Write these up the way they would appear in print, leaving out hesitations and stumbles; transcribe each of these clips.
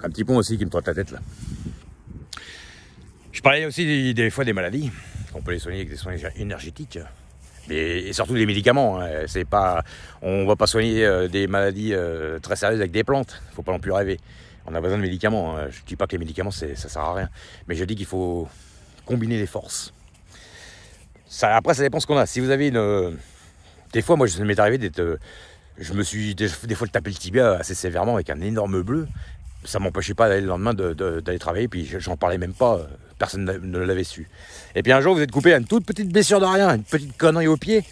Un petit point aussi qui me trotte la tête là. Je parlais aussi des fois des maladies, qu'on peut les soigner avec des soins énergétiques. Et surtout des médicaments, hein. C'est pas, on va pas soigner des maladies très sérieuses avec des plantes, faut pas non plus rêver. On a besoin de médicaments, hein. Je dis pas que les médicaments ça sert à rien, mais je dis qu'il faut combiner les forces. Après ça dépend ce qu'on a. Si vous avez une... Des fois moi ça m'est arrivé d'être... Je me suis des fois tapé le tibia assez sévèrement avec un énorme bleu. Ça m'empêchait pas d'aller le lendemain d'aller travailler, puis j'en parlais même pas, personne ne l'avait su. Et puis un jour vous êtes coupé à une toute petite blessure de rien, une petite connerie au pied,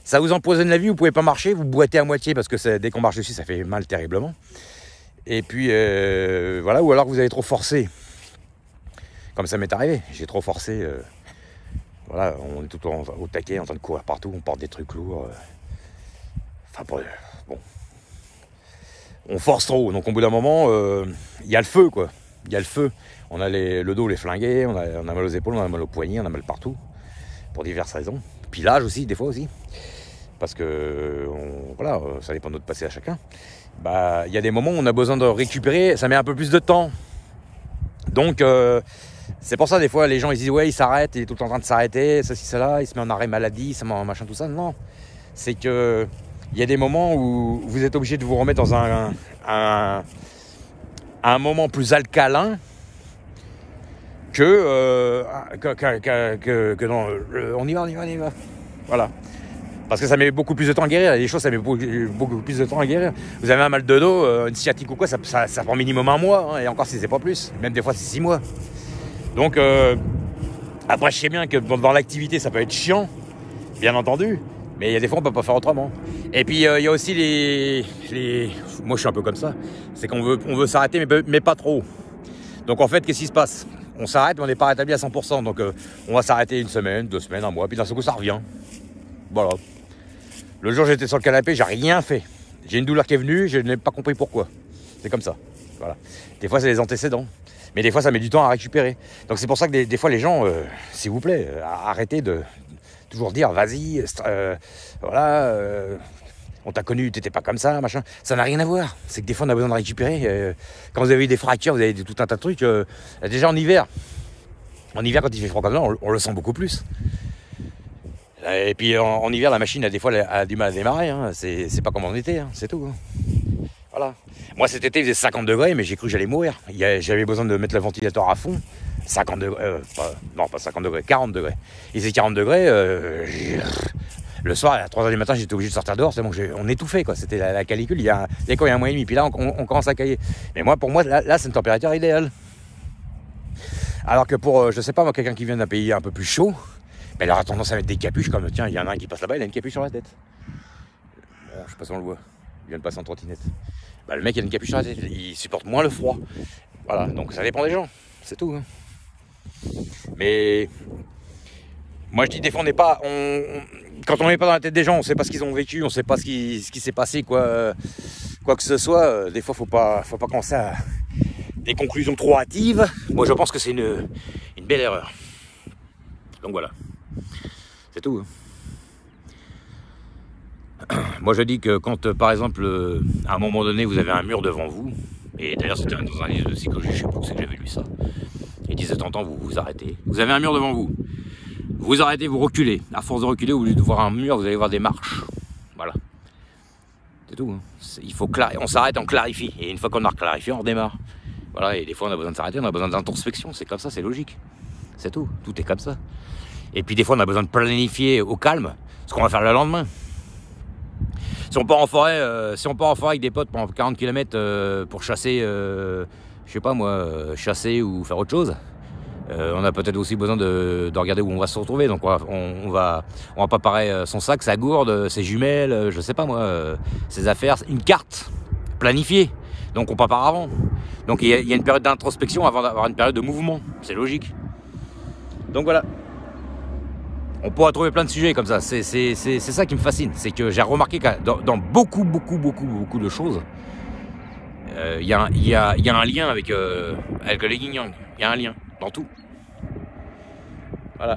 ça vous empoisonne la vie, vous pouvez pas marcher, vous boitez à moitié parce que dès qu'on marche dessus ça fait mal terriblement. Et puis voilà, ou alors vous avez trop forcé, comme ça m'est arrivé, j'ai trop forcé, voilà, on est tout le temps au taquet en train de courir partout, on porte des trucs lourds, enfin bon. On force trop, donc au bout d'un moment, il y a le feu, quoi. Il y a le feu. On a le dos, les flingués, on a mal aux épaules, on a mal aux poignets, on a mal partout, pour diverses raisons. Puis l'âge aussi, des fois aussi, parce que voilà, ça dépend de notre passé à chacun. Bah, il y a des moments où on a besoin de récupérer, ça met un peu plus de temps. Donc, c'est pour ça des fois les gens ils disent ouais, il s'arrête, il est tout le temps en train de s'arrêter, ceci, cela, il se met en arrêt maladie, ça machin, tout ça. Non, c'est que il y a des moments où vous êtes obligé de vous remettre dans un moment plus alcalin que dans on y va. Voilà. Parce que ça met beaucoup plus de temps à guérir. Il y a des choses, ça met beaucoup plus de temps à guérir. Vous avez un mal de dos, une sciatique ou quoi, ça prend minimum 1 mois. Hein, et encore si c'est pas plus. Même des fois c'est 6 mois. Donc après je sais bien que dans l'activité ça peut être chiant, bien entendu. Mais il y a des fois on peut pas faire autrement. Et puis il y a aussi moi je suis un peu comme ça, c'est qu'on veut s'arrêter mais pas trop. Donc en fait qu'est-ce qui se passe? On s'arrête mais on n'est pas rétabli à 100%. Donc on va s'arrêter 1 semaine, 2 semaines, 1 mois, puis d'un seul coup ça revient. Voilà. Le jour j'étais sur le canapé, j'ai rien fait. J'ai une douleur qui est venue, je n'ai pas compris pourquoi. C'est comme ça. Voilà. Des fois c'est les antécédents. Mais des fois ça met du temps à récupérer. Donc c'est pour ça que des fois les gens, s'il vous plaît, arrêtez de toujours dire vas-y, voilà, on t'a connu, t'étais pas comme ça, machin. Ça n'a rien à voir. C'est que des fois on a besoin de récupérer. Quand vous avez eu des fractures, vous avez tout un tas de trucs. Déjà en hiver quand il fait froid comme ça, on le sent beaucoup plus. Et puis en hiver, la machine des fois elle a du mal à démarrer. Hein. C'est pas comme en été, hein. C'est tout. Hein. Voilà. Moi cet été il faisait 50 degrés, mais j'ai cru que j'allais mourir. J'avais besoin de mettre le ventilateur à fond. 50 degrés, non pas 50 degrés, 40 degrés. Il faisait 40 degrés, le soir à 3h du matin j'étais obligé de sortir dehors, c'est bon, on étouffait quoi, c'était la canicule, il y a 1 mois et demi, puis là on commence à cailler. Mais pour moi là c'est une température idéale. Alors que pour, je sais pas moi, quelqu'un qui vient d'un pays un peu plus chaud, ben, il aura tendance à mettre des capuches comme, tiens, il y en a un qui passe là-bas, il a une capuche sur la tête. Bon, je sais pas si on le voit, il vient de passer en trottinette. Ben, le mec il a une capuche sur la tête, il supporte moins le froid. Voilà, donc ça dépend des gens, c'est tout. Hein. Mais moi je dis des fois on n'est pas, quand on n'est pas dans la tête des gens, on sait pas ce qu'ils ont vécu, on sait pas ce qui s'est passé, quoi que ce soit. Des fois faut pas commencer à des conclusions trop hâtives. Moi je pense que c'est une belle erreur. Donc voilà, c'est tout. Moi je dis que quand par exemple à un moment donné vous avez un mur devant vous, et d'ailleurs c'était dans un livre de psychologie, je sais pas où c'est que j'avais lu ça. Il disait de temps en temps, vous arrêtez. Vous avez un mur devant vous. Vous arrêtez, vous reculez. À force de reculer, au lieu de voir un mur, vous allez voir des marches. Voilà. C'est tout. Hein. Il faut on s'arrête, on clarifie. Et une fois qu'on a clarifié, on redémarre. Voilà. Et des fois, on a besoin de s'arrêter, on a besoin d'introspection. C'est comme ça, c'est logique. C'est tout. Tout est comme ça. Et puis des fois, on a besoin de planifier au calme ce qu'on va faire le lendemain. Si on part en forêt, avec des potes pendant 40 km pour chasser... je sais pas moi, chasser ou faire autre chose. On a peut-être aussi besoin de regarder où on va se retrouver. Donc on va préparer son sac, sa gourde, ses jumelles, je sais pas moi, ses affaires, une carte planifiée. Donc on prépare avant. Donc il y a une période d'introspection avant d'avoir une période de mouvement. C'est logique. Donc voilà. On pourra trouver plein de sujets comme ça. C'est ça qui me fascine. C'est que j'ai remarqué que dans beaucoup de choses, il y a un lien avec le yin yang. Il y a un lien dans tout. Voilà.